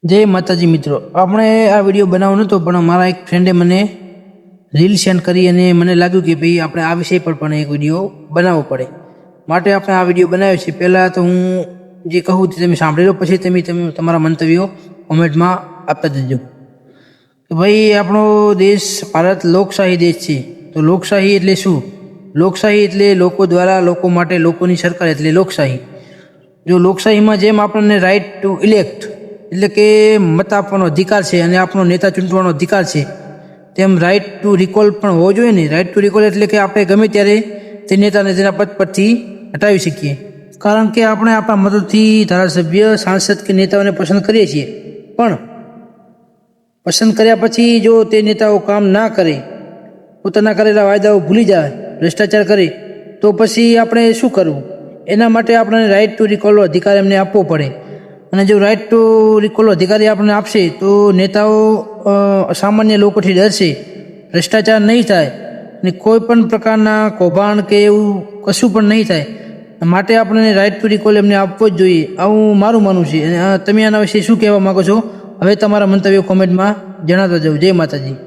જય માતાજી મિત્રો, આપણે આ વિડીયો બનાવવો નહોતો પણ મારા એક ફ્રેન્ડે મને રીલ સેન્ડ કરી અને મને લાગ્યું કે ભાઈ આપણે આ વિષય પર પણ એક વિડીયો બનાવવો પડે, માટે આપણે આ વિડીયો બનાવ્યો છે. પહેલાં તો હું જે કહું તે તમે સાંભળી લો, પછી તમે તમારા મંતવ્યો કોમેન્ટમાં આપતા જજો. તો ભાઈ, આપણો દેશ ભારત લોકશાહી દેશ છે. તો લોકશાહી એટલે શું? લોકશાહી એટલે લોકો દ્વારા લોકો માટે લોકોની સરકાર એટલે લોકશાહી. જો લોકશાહીમાં જેમ આપણને રાઇટ ટુ ઇલેક્ટ એટલે કે મત આપવાનો અધિકાર છે અને આપણો નેતા ચૂંટવાનો અધિકાર છે, તેમ રાઇટ ટુ રિકોલ પણ હોવો જોઈએ ને. રાઇટ ટુ રિકોલ એટલે કે આપણે ગમે ત્યારે તે નેતાને તેના પદ પરથી હટાવી શકીએ, કારણ કે આપણે આપણા મતથી ધારાસભ્ય, સાંસદ કે નેતાઓને પસંદ કરીએ છીએ. પણ પસંદ કર્યા પછી જો તે નેતાઓ કામ ના કરે, પોતાના કરેલા વાયદાઓ ભૂલી જાય, ભ્રષ્ટાચાર કરે, તો પછી આપણે શું કરવું? એના માટે આપણે રાઇટ ટુ રિકોલનો અધિકાર એમને આપવો પડે. અને જો રાઇટ ટુ રિકોલ અધિકારી આપણને આપશે તો નેતાઓ સામાન્ય લોકોથી ડરશે, ભ્રષ્ટાચાર નહીં થાય અને કોઈ પણ પ્રકારના કૌભાંડ કે એવું કશું પણ નહીં થાય. માટે આપણને રાઇટ ટુ રિકોલ એમને આપવો જ જોઈએ, આવું મારું માનવું છે. અને તમે આના વિશે શું કહેવા માગો છો? હવે તમારા મંતવ્યો કોમેન્ટમાં જણાવતા જાઓ. જય માતાજી.